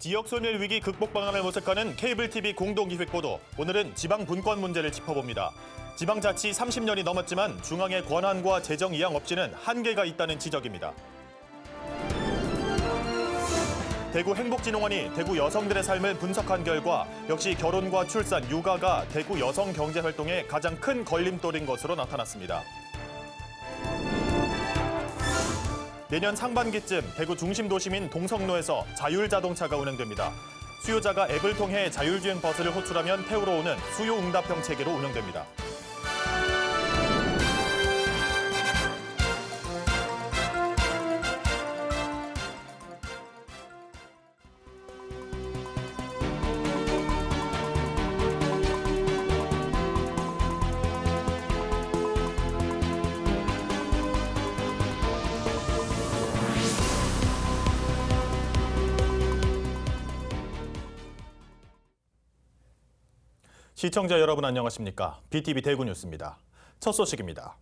지역 소멸 위기 극복 방안을 모색하는 케이블 TV 공동기획보도. 오늘은 지방 분권 문제를 짚어봅니다. 지방자치 30년이 넘었지만 중앙의 권한과 재정 이양 없이는 한계가 있다는 지적입니다. 대구 행복진흥원이 대구 여성들의 삶을 분석한 결과 역시 결혼과 출산, 육아가 대구 여성 경제 활동의 가장 큰 걸림돌인 것으로 나타났습니다. 내년 상반기쯤 대구 중심 도심인 동성로에서 자율자동차가 운행됩니다. 수요자가 앱을 통해 자율주행 버스를 호출하면 태우러 오는 수요응답형 체계로 운영됩니다. 시청자 여러분 안녕하십니까? BTV 대구 뉴스입니다. 첫 소식입니다.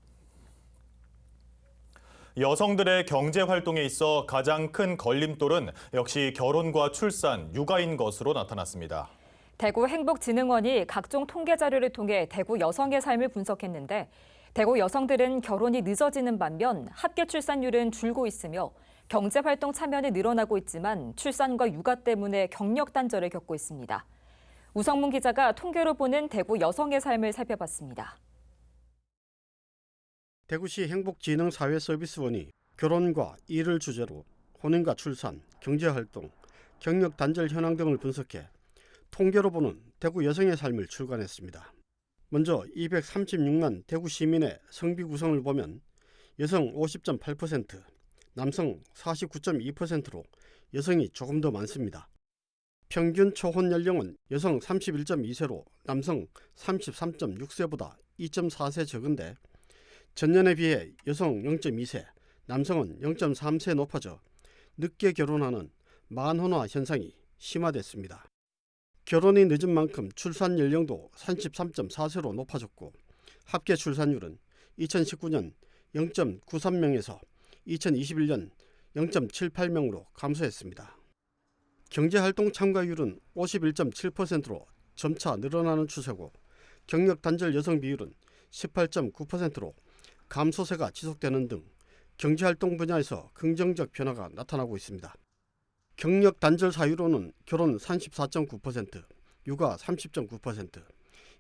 여성들의 경제 활동에 있어 가장 큰 걸림돌은 역시 결혼과 출산, 육아인 것으로 나타났습니다. 대구 행복진흥원이 각종 통계 자료를 통해 대구 여성의 삶을 분석했는데 대구 여성들은 결혼이 늦어지는 반면 합계 출산율은 줄고 있으며 경제 활동 참여는 늘어나고 있지만 출산과 육아 때문에 경력 단절을 겪고 있습니다. 우성문 기자가 통계로 보는 대구 여성의 삶을 살펴봤습니다. 대구시 행복진흥사회서비스원이 결혼과 일을 주제로 혼인과 출산, 경제활동, 경력 단절 현황 등을 분석해 통계로 보는 대구 여성의 삶을 출간했습니다. 먼저 236만 대구 시민의 성비 구성을 보면 여성 50.8%, 남성 49.2%로 여성이 조금 더 많습니다. 평균 초혼 연령은 여성 31.2세로 남성 33.6세보다 2.4세 적은데 전년에 비해 여성 0.2세, 남성은 0.3세 높아져 늦게 결혼하는 만혼화 현상이 심화됐습니다. 결혼이 늦은 만큼 출산 연령도 33.4세로 높아졌고 합계 출산율은 2019년 0.93명에서 2021년 0.78명으로 감소했습니다. 경제활동 참가율은 51.7%로 점차 늘어나는 추세고 경력 단절 여성 비율은 18.9%로 감소세가 지속되는 등 경제활동 분야에서 긍정적 변화가 나타나고 있습니다. 경력 단절 사유로는 결혼 34.9%, 육아 30.9%,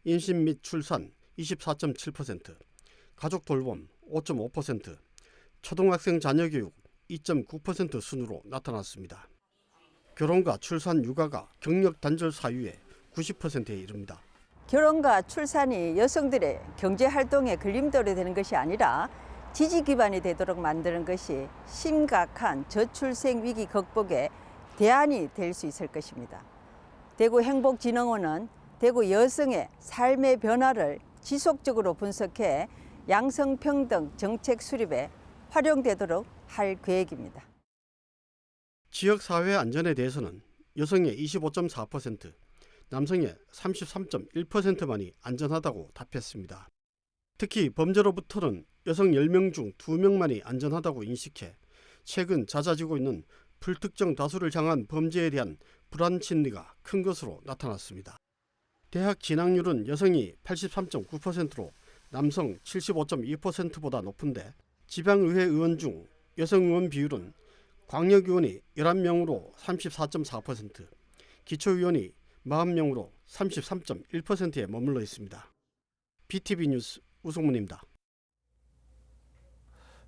임신 및 출산 24.7%, 가족 돌봄 5.5%, 초등학생 자녀 교육 2.9% 순으로 나타났습니다. 결혼과 출산, 육아가 경력 단절 사유의 90%에 이릅니다. 결혼과 출산이 여성들의 경제 활동에 걸림돌이 되는 것이 아니라 지지 기반이 되도록 만드는 것이 심각한 저출생 위기 극복의 대안이 될 수 있을 것입니다. 대구 행복진흥원은 대구 여성의 삶의 변화를 지속적으로 분석해 양성평등 정책 수립에 활용되도록 할 계획입니다. 지역사회 안전에 대해서는 여성의 25.4%, 남성의 33.1%만이 안전하다고 답했습니다. 특히 범죄로부터는 여성 10명 중 2명만이 안전하다고 인식해 최근 잦아지고 있는 불특정 다수를 향한 범죄에 대한 불안 심리가 큰 것으로 나타났습니다. 대학 진학률은 여성이 83.9%로 남성 75.2%보다 높은데 지방의회 의원 중 여성 의원 비율은 광역의원이 11명으로 34.4%, 기초의원이 40명으로 33.1%에 머물러 있습니다. BTV 뉴스 우성문입니다.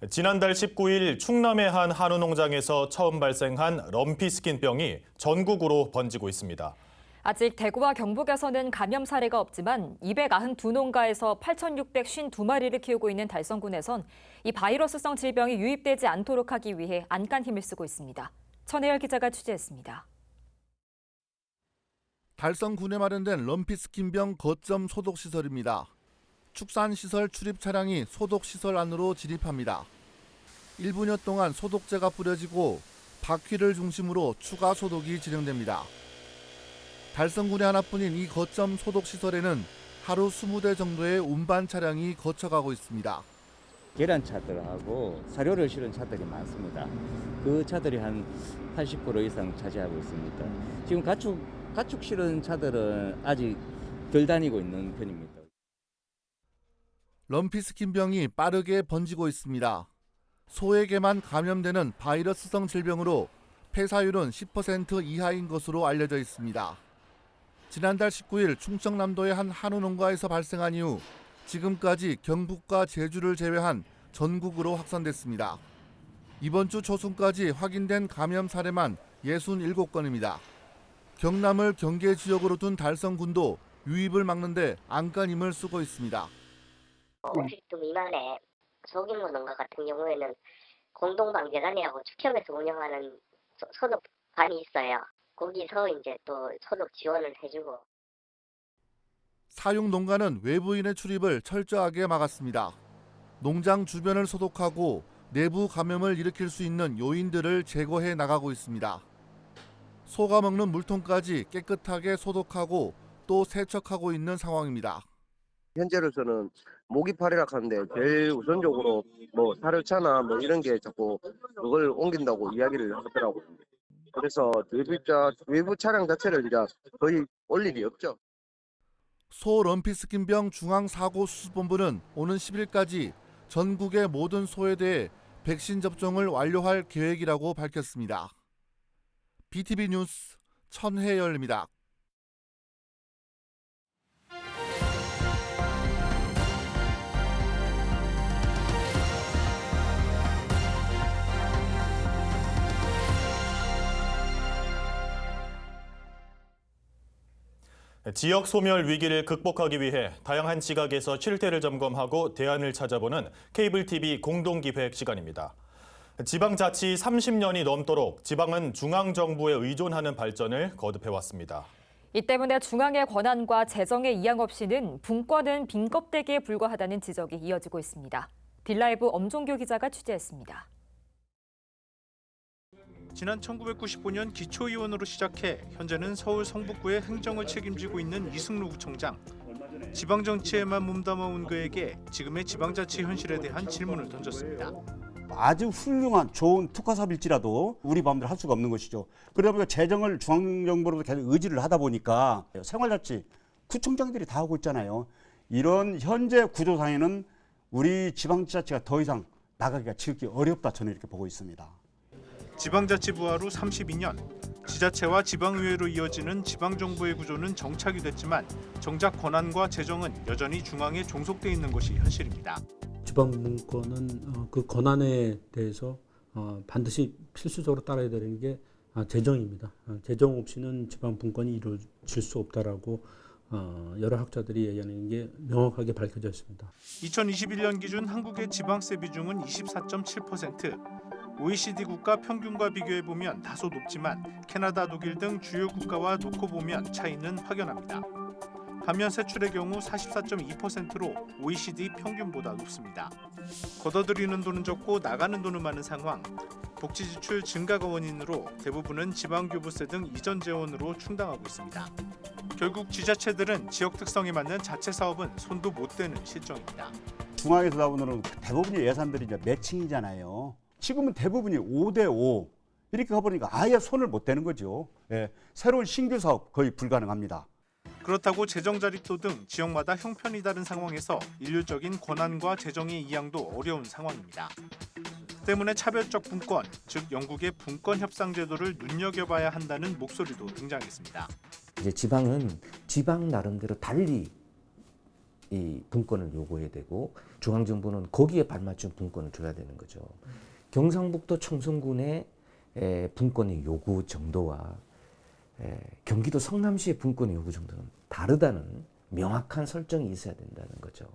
지난달 19일 충남의 한 한우 농장에서 처음 발생한 럼피스킨병이 전국으로 번지고 있습니다. 아직 대구와 경북에서는 감염 사례가 없지만 292농가에서 8,652마리를 키우고 있는 달성군에선 이 바이러스성 질병이 유입되지 않도록 하기 위해 안간 힘을 쓰고 있습니다. 천혜열 기자가 취재했습니다. 달성군에 마련된 럼피스킨병 거점 소독시설입니다. 축산시설 출입 차량이 소독시설 안으로 진입합니다. 1분여 동안 소독제가 뿌려지고 바퀴를 중심으로 추가 소독이 진행됩니다. 달성군에 하나뿐인 이 거점 소독시설에는 하루 20대 정도의 운반 차량이 거쳐가고 있습니다. 계란차들하고 사료를 실은 차들이 많습니다. 그 차들이 한 80% 이상 차지하고 있습니다. 지금 가축 실은 차들은 아직 덜 다니고 있는 편입니다. 럼피스킨병이 빠르게 번지고 있습니다. 소에게만 감염되는 바이러스성 질병으로 폐사율은 10% 이하인 것으로 알려져 있습니다. 지난달 19일 충청남도의 한 한우 농가에서 발생한 이후 지금까지 경북과 제주를 제외한 전국으로 확산됐습니다. 이번 주 초순까지 확인된 감염 사례만 67건입니다. 경남을 경계 지역으로 둔 달성군도 유입을 막는데 안간힘을 쓰고 있습니다. 50도 미만의 소규모 농가 같은 경우에는 공동방재단이라고 축협에서 운영하는 소독반이 있어요. 거기서 이제 또 소독 지원을 해주고. 사육 농가는 외부인의 출입을 철저하게 막았습니다. 농장 주변을 소독하고 내부 감염을 일으킬 수 있는 요인들을 제거해 나가고 있습니다. 소가 먹는 물통까지 깨끗하게 소독하고 또 세척하고 있는 상황입니다. 현재로서는 모기파리라 하는데 제일 우선적으로 뭐 사료차나 뭐 이런 게 자꾸 그걸 옮긴다고 이야기를 하더라고요. 그래서 외부 차량 자체를 이제 거의 올 일이 없죠. 소 럼피스킨병 중앙사고수습본부는 오는 10일까지 전국의 모든 소에 대해 백신 접종을 완료할 계획이라고 밝혔습니다. BTV 뉴스 천혜열입니다. 지역 소멸 위기를 극복하기 위해 다양한 시각에서 실태를 점검하고 대안을 찾아보는 케이블 TV 공동기획 시간입니다. 지방자치 30년이 넘도록 지방은 중앙정부에 의존하는 발전을 거듭해왔습니다. 이 때문에 중앙의 권한과 재정의 이양 없이는 분권은 빈 껍데기에 불과하다는 지적이 이어지고 있습니다. 딜라이브 엄종규 기자가 취재했습니다. 지난 1995년 기초의원으로 시작해 현재는 서울 성북구의 행정을 책임지고 있는 이승루 구청장. 지방정치에만 몸담아온 그에게 지금의 지방자치 현실에 대한 질문을 던졌습니다. 아주 훌륭한 좋은 특화사업일지라도 우리 마음대로 할 수가 없는 것이죠. 그러다 보니까 재정을 중앙정부로도 계속 의지를 하다 보니까 생활자치 구청장들이 다 하고 있잖아요. 이런 현재 구조상에는 우리 지방자치가 더 이상 나가기가 지극히 어렵다, 저는 이렇게 보고 있습니다. 지방자치 부활 후 32년, 지자체와 지방의회로 이어지는 지방정부의 구조는 정착이 됐지만 정작 권한과 재정은 여전히 중앙에 종속돼 있는 것이 현실입니다. 지방분권은 그 권한에 대해서 반드시 필수적으로 따라야 되는 게 재정입니다. 재정 없이는 지방분권이 이루어질 수 없다라고 여러 학자들이 얘기하는 게 명확하게 밝혀져 있습니다. 2021년 기준 한국의 지방세 비중은 24.7%. OECD 국가 평균과 비교해보면 다소 높지만 캐나다, 독일 등 주요 국가와 놓고 보면 차이는 확연합니다. 반면 세출의 경우 44.2%로 OECD 평균보다 높습니다. 걷어들이는 돈은 적고 나가는 돈은 많은 상황. 복지 지출 증가가 원인으로 대부분은 지방교부세 등 이전 재원으로 충당하고 있습니다. 결국 지자체들은 지역 특성에 맞는 자체 사업은 손도 못 대는 실정입니다. 중앙에서 나오는 대부분의 예산들이 이제 매칭이잖아요. 지금은 대부분이 5대5 이렇게 가버리니까 아예 손을 못 대는 거죠. 예, 새로운 신규 사업 거의 불가능합니다. 그렇다고 재정 자립도 등 지역마다 형편이 다른 상황에서 일률적인 권한과 재정의 이양도 어려운 상황입니다. 때문에 차별적 분권, 즉 영국의 분권 협상 제도를 눈여겨봐야 한다는 목소리도 등장했습니다. 이제 지방은 지방 나름대로 달리 이 분권을 요구해야 되고 중앙정부는 거기에 발맞춘 분권을 줘야 되는 거죠. 경상북도 청송군의 분권의 요구 정도와 경기도 성남시의 분권의 요구 정도는 다르다는 명확한 설정이 있어야 된다는 거죠.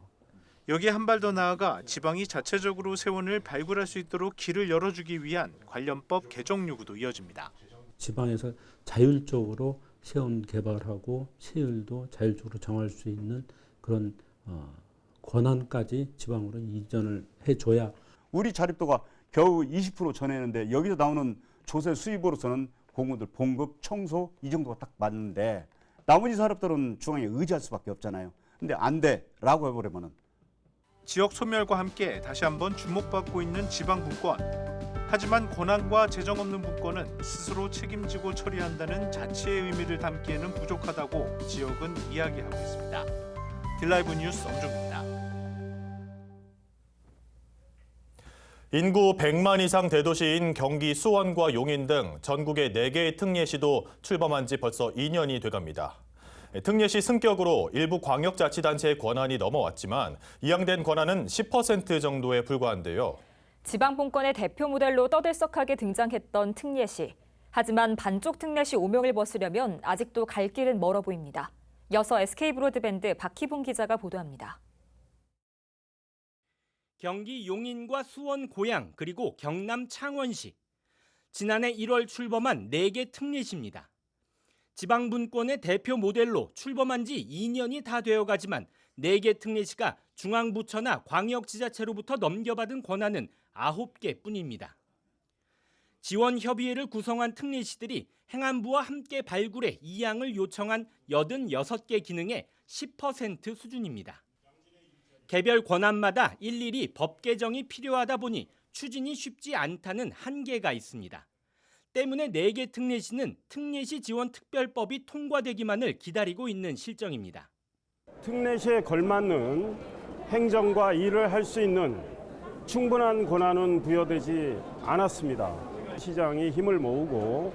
여기에 한 발 더 나아가 지방이 자체적으로 세원을 발굴할 수 있도록 길을 열어주기 위한 관련법 개정 요구도 이어집니다. 지방에서 자율적으로 세원 개발하고 세율도 자율적으로 정할 수 있는 그런 권한까지 지방으로 이전을 해줘야. 우리 자립도가 겨우 20% 전했는데 여기서 나오는 조세 수입으로서는 공무원들 봉급, 청소 이 정도가 딱 맞는데 나머지 사업들은 중앙에 의지할 수밖에 없잖아요. 근데 안 돼라고 해버리면은 지역 소멸과 함께 다시 한번 주목받고 있는 지방 분권. 하지만 권한과 재정 없는 분권은 스스로 책임지고 처리한다는 자치의 의미를 담기에는 부족하다고 지역은 이야기하고 있습니다. 딜라이브 뉴스 엄종입니다. 인구 100만 이상 대도시인 경기 수원과 용인 등 전국의 4개의 특례시도 출범한 지 벌써 2년이 돼갑니다. 특례시 승격으로 일부 광역자치단체의 권한이 넘어왔지만 이양된 권한은 10% 정도에 불과한데요. 지방분권의 대표 모델로 떠들썩하게 등장했던 특례시. 하지만 반쪽 특례시 오명을 벗으려면 아직도 갈 길은 멀어 보입니다. 이어서 SK브로드밴드 박희붕 기자가 보도합니다. 경기 용인과 수원 고양 그리고 경남 창원시. 지난해 1월 출범한 4개 특례시입니다. 지방분권의 대표 모델로 출범한 지 2년이 다 되어가지만 4개 특례시가 중앙부처나 광역지자체로부터 넘겨받은 권한은 9개 뿐입니다. 지원협의회를 구성한 특례시들이 행안부와 함께 발굴해 이양을 요청한 86개 기능의 10% 수준입니다. 개별 권한마다 일일이 법 개정이 필요하다 보니 추진이 쉽지 않다는 한계가 있습니다. 때문에 4개 특례시는 특례시 지원 특별법이 통과되기만을 기다리고 있는 실정입니다. 특례시에 걸맞는 행정과 일을 할 수 있는 충분한 권한은 부여되지 않았습니다. 시장이 힘을 모으고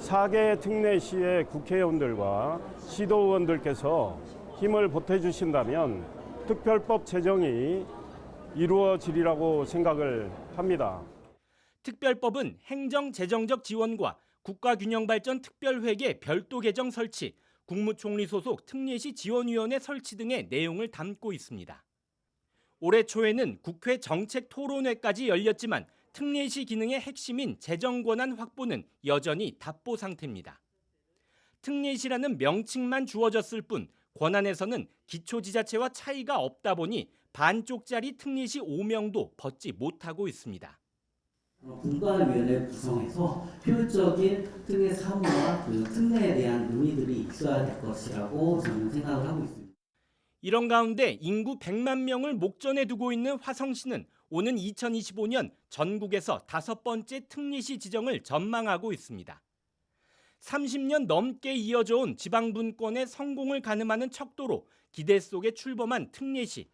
4개 특례시의 국회의원들과 시도의원들께서 힘을 보태주신다면 특별법 제정이 이루어지리라고 생각을 합니다. 특별법은 행정재정적 지원과 국가균형발전 특별회계 별도 개정 설치, 국무총리 소속 특례시 지원위원회 설치 등의 내용을 담고 있습니다. 올해 초에는 국회 정책토론회까지 열렸지만 특례시 기능의 핵심인 재정권한 확보는 여전히 답보 상태입니다. 특례시라는 명칭만 주어졌을 뿐 권한에서는 기초지자체와 차이가 없다 보니 반쪽짜리 특례시 오명도 벗지 못하고 있습니다. 분과위원회 구성해서 효율적인 특례 사무와 그 특례에 대한 논의들이 있어야 될 것이라고 저는 생각을 하고 있습니다. 이런 가운데 인구 100만 명을 목전에 두고 있는 화성시는 오는 2025년 전국에서 5번째 특례시 지정을 전망하고 있습니다. 30년 넘게 이어져 온 지방분권의 성공을 가늠하는 척도로 기대 속에 출범한 특례시.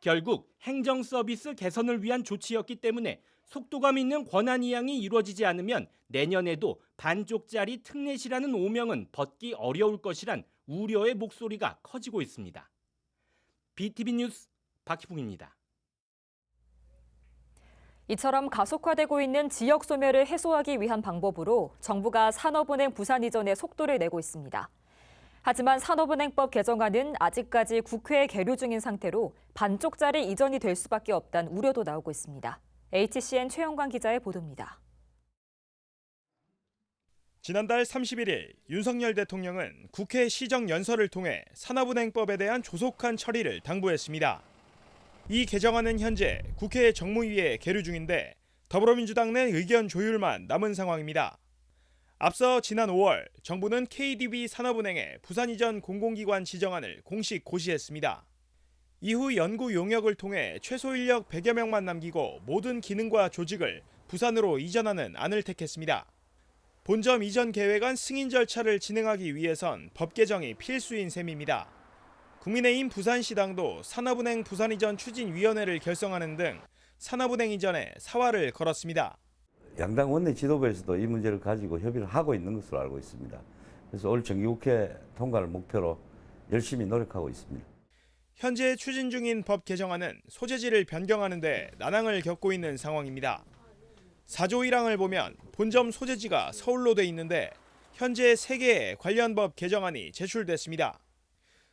결국 행정서비스 개선을 위한 조치였기 때문에 속도감 있는 권한 이양이 이루어지지 않으면 내년에도 반쪽짜리 특례시라는 오명은 벗기 어려울 것이란 우려의 목소리가 커지고 있습니다. BTV 뉴스 박희붕입니다. 이처럼 가속화되고 있는 지역 소멸을 해소하기 위한 방법으로 정부가 산업은행 부산 이전에 속도를 내고 있습니다. 하지만 산업은행법 개정안은 아직까지 국회에 계류 중인 상태로 반쪽짜리 이전이 될 수밖에 없다는 우려도 나오고 있습니다. HCN 최영관 기자의 보도입니다. 지난달 31일 윤석열 대통령은 국회 시정연설을 통해 산업은행법에 대한 조속한 처리를 당부했습니다. 이 개정안은 현재 국회 정무위에 계류 중인데 더불어민주당 내 의견 조율만 남은 상황입니다. 앞서 지난 5월 정부는 KDB 산업은행의 부산 이전 공공기관 지정안을 공식 고시했습니다. 이후 연구 용역을 통해 최소 인력 100여 명만 남기고 모든 기능과 조직을 부산으로 이전하는 안을 택했습니다. 본점 이전 계획안 승인 절차를 진행하기 위해선 법 개정이 필수인 셈입니다. 국민의힘 부산시당도 산업은행 부산 이전 추진위원회를 결성하는 등 산업은행 이전에 사활을 걸었습니다. 양당 원내 지도부에서도 이 문제를 가지고 협의를 하고 있는 것으로 알고 있습니다. 그래서 올 정기국회 통과를 목표로 열심히 노력하고 있습니다. 현재 추진 중인 법 개정안은 소재지를 변경하는 데 난항을 겪고 있는 상황입니다. 4조 1항을 보면 본점 소재지가 서울로 돼 있는데 현재 3개의 관련 법 개정안이 제출됐습니다.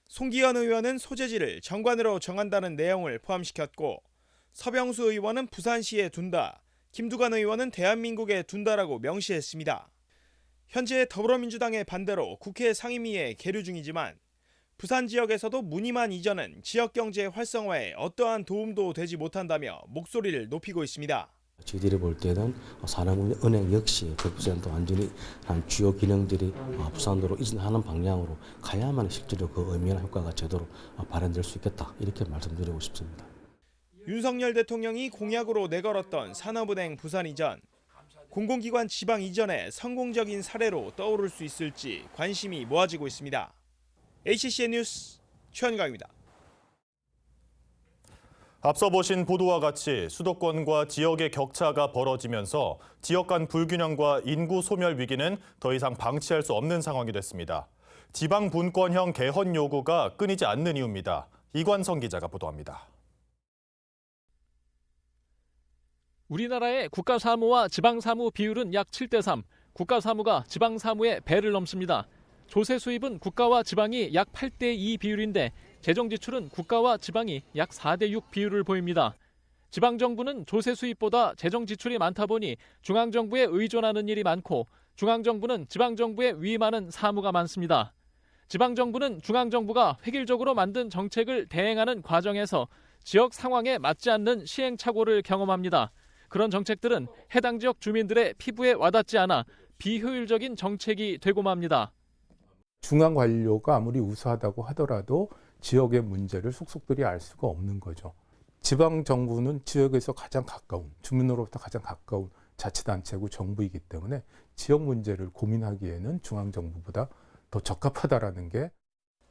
송기현 의원은 소재지를 정관으로 정한다는 내용을 포함시켰고 서병수 의원은 부산시에 둔다, 김두관 의원은 대한민국에 둔다라고 명시했습니다. 현재 더불어민주당의 반대로 국회 상임위에 계류 중이지만 부산 지역에서도 무늬만 이전은 지역경제 활성화에 어떠한 도움도 되지 못한다며 목소리를 높이고 있습니다. 저희들이 볼 때는 산업은행 역시 100% 완전히 한 주요 기능들이 부산으로 이전하는 방향으로 가야만 실제로 그 의미나 효과가 제대로 발현될 수 있겠다 이렇게 말씀드리고 싶습니다. 윤석열 대통령이 공약으로 내걸었던 산업은행 부산 이전, 공공기관 지방 이전의 성공적인 사례로 떠오를 수 있을지 관심이 모아지고 있습니다. HCN 뉴스 최현강입니다. 앞서 보신 보도와 같이 수도권과 지역의 격차가 벌어지면서 지역 간 불균형과 인구 소멸 위기는 더 이상 방치할 수 없는 상황이 됐습니다. 지방 분권형 개헌 요구가 끊이지 않는 이유입니다. 이관성 기자가 보도합니다. 우리나라의 국가사무와 지방사무 비율은 약 7대3, 국가사무가 지방사무의 배를 넘습니다. 조세 수입은 국가와 지방이 약 8대2 비율인데 재정 지출은 국가와 지방이 약 4대6 비율을 보입니다. 지방정부는 조세 수입보다 재정 지출이 많다 보니 중앙정부에 의존하는 일이 많고 중앙정부는 지방정부에 위임하는 사무가 많습니다. 지방정부는 중앙정부가 획일적으로 만든 정책을 대행하는 과정에서 지역 상황에 맞지 않는 시행착오를 경험합니다. 그런 정책들은 해당 지역 주민들의 피부에 와닿지 않아 비효율적인 정책이 되고 맙니다. 중앙 관료가 아무리 우수하다고 하더라도 지역의 문제를 속속들이 알 수가 없는 거죠. 지방 정부는 지역에서 가장 가까운, 주민으로부터 가장 가까운 자치단체고 정부이기 때문에 지역 문제를 고민하기에는 중앙 정부보다 더 적합하다라는 게.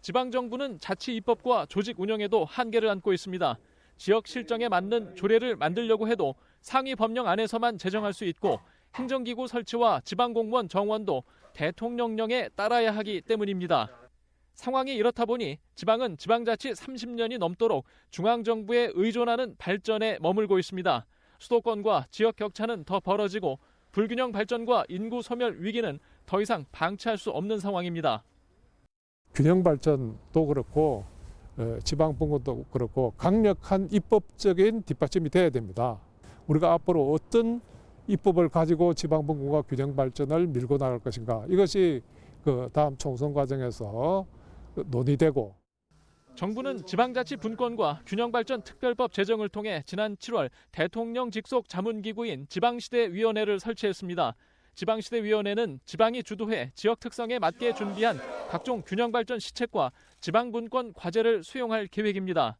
지방 정부는 자치 입법과 조직 운영에도 한계를 안고 있습니다. 지역 실정에 맞는 조례를 만들려고 해도 상위 법령 안에서만 제정할 수 있고 행정기구 설치와 지방공무원 정원도 대통령령에 따라야 하기 때문입니다. 상황이 이렇다 보니 지방은 지방자치 30년이 넘도록 중앙정부에 의존하는 발전에 머물고 있습니다. 수도권과 지역 격차는 더 벌어지고 불균형 발전과 인구 소멸 위기는 더 이상 방치할 수 없는 상황입니다. 균형 발전도 그렇고 지방 분권도 그렇고 강력한 입법적인 뒷받침이 돼야 됩니다. 우리가 앞으로 어떤 입법을 가지고 지방 분권과 균형 발전을 밀고 나갈 것인가, 이것이 그 다음 총선 과정에서 논의되고. 정부는 지방자치 분권과 균형발전 특별법 제정을 통해 지난 7월 대통령 직속 자문기구인 지방시대위원회를 설치했습니다. 지방시대위원회는 지방이 주도해 지역 특성에 맞게 준비한 각종 균형발전 시책과 지방분권 과제를 수용할 계획입니다.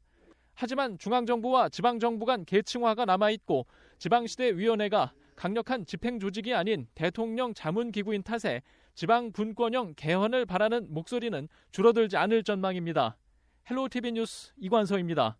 하지만 중앙정부와 지방정부 간 계층화가 남아있고 지방시대위원회가 강력한 집행조직이 아닌 대통령 자문기구인 탓에 지방분권형 개헌을 바라는 목소리는 줄어들지 않을 전망입니다. 헬로티비 뉴스 이관서입니다.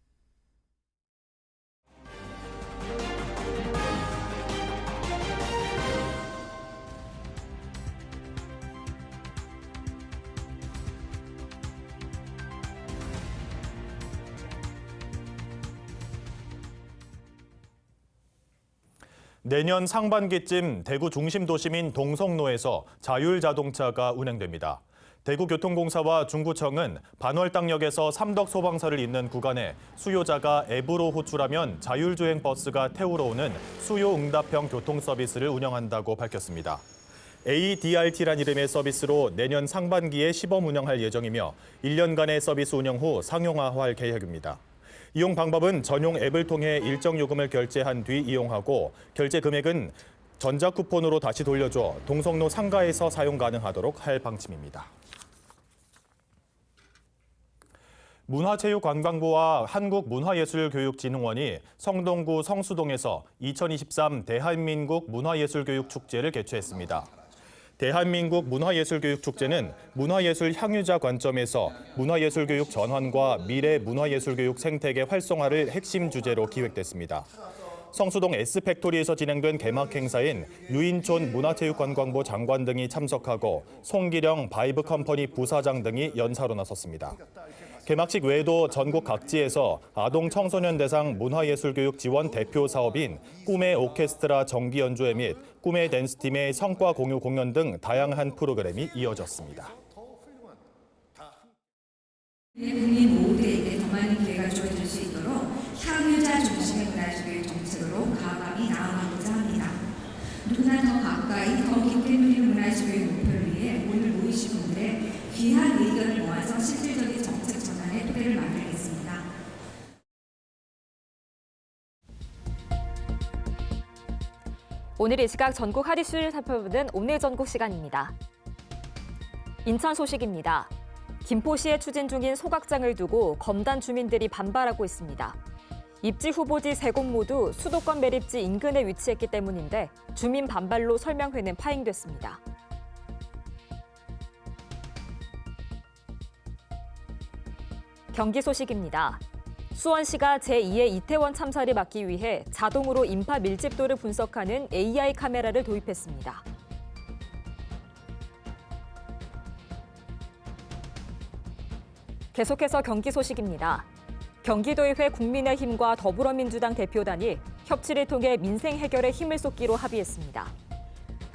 내년 상반기쯤 대구 중심 도심인 동성로에서 자율자동차가 운행됩니다. 대구교통공사와 중구청은 반월당역에서 삼덕소방서를 잇는 구간에 수요자가 앱으로 호출하면 자율주행 버스가 태우러 오는 수요응답형 교통 서비스를 운영한다고 밝혔습니다. ADRT란 이름의 서비스로 내년 상반기에 시범 운영할 예정이며 1년간의 서비스 운영 후 상용화할 계획입니다. 이용 방법은 전용 앱을 통해 일정 요금을 결제한 뒤 이용하고 결제 금액은 전자쿠폰으로 다시 돌려줘 동성로 상가에서 사용 가능하도록 할 방침입니다. 문화체육관광부와 한국문화예술교육진흥원이 성동구 성수동에서 2023 대한민국 문화예술교육축제를 개최했습니다. 대한민국 문화예술교육축제는 문화예술 향유자 관점에서 문화예술교육 전환과 미래 문화예술교육 생태계 활성화를 핵심 주제로 기획됐습니다. 성수동 S팩토리에서 진행된 개막 행사인 유인촌 문화체육관광부 장관 등이 참석하고 송기령 바이브컴퍼니 부사장 등이 연사로 나섰습니다. 개막식 외에도 전국 각지에서 아동 청소년 대상 문화예술교육 지원 대표 사업인 꿈의 오케스트라 정기 연주회 및 꿈의 댄스팀의 성과 공유 공연 등 다양한 프로그램이 이어졌습니다. 국민 모두에게 더 많은 기회가 주어질 수 있도록 향유자 중심의 문화예술교육 정책으로 과감히 나아가고자 합니다. 누구나 더 가까이 더 깊게 누리는 문화예술교육 목표를 위해 오늘 모이신 분들의 귀한 의견을 모아서 실질적인 정책 전환의 토대를 만들겠습니다. 오늘 이 시각 전국 핫 이슈를 살펴보는 오늘 전국 시간입니다. 인천 소식입니다. 김포시에 추진 중인 소각장을 두고 검단 주민들이 반발하고 있습니다. 입지 후보지 3곳 모두 수도권 매립지 인근에 위치했기 때문인데 주민 반발로 설명회는 파행됐습니다. 경기 소식입니다. 수원시가 제2의 이태원 참사를 막기 위해 자동으로 인파 밀집도를 분석하는 AI 카메라를 도입했습니다. 계속해서 경기 소식입니다. 경기도의회 국민의힘과 더불어민주당 대표단이 협치를 통해 민생 해결에 힘을 쏟기로 합의했습니다.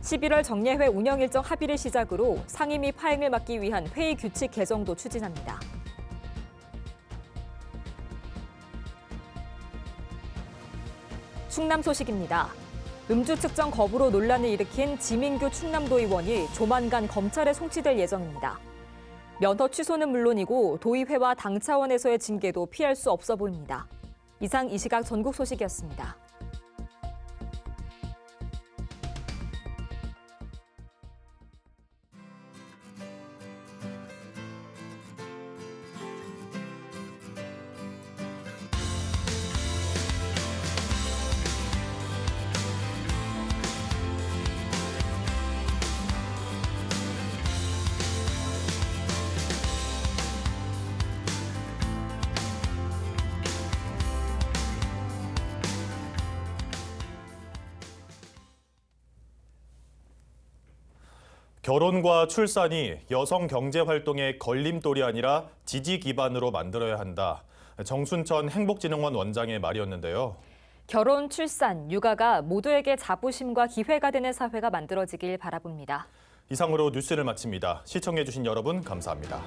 11월 정례회 운영 일정 합의를 시작으로 상임위 파행을 막기 위한 회의 규칙 개정도 추진합니다. 충남 소식입니다. 음주 측정 거부로 논란을 일으킨 지민규 충남도의원이 조만간 검찰에 송치될 예정입니다. 면허 취소는 물론이고 도의회와 당 차원에서의 징계도 피할 수 없어 보입니다. 이상 이 시각 전국 소식이었습니다. 결혼과 출산이 여성 경제 활동의 걸림돌이 아니라 지지 기반으로 만들어야 한다. 정순천 행복진흥원 원장의 말이었는데요. 결혼, 출산, 육아가 모두에게 자부심과 기회가 되는 사회가 만들어지길 바라봅니다. 이상으로 뉴스를 마칩니다. 시청해주신 여러분 감사합니다.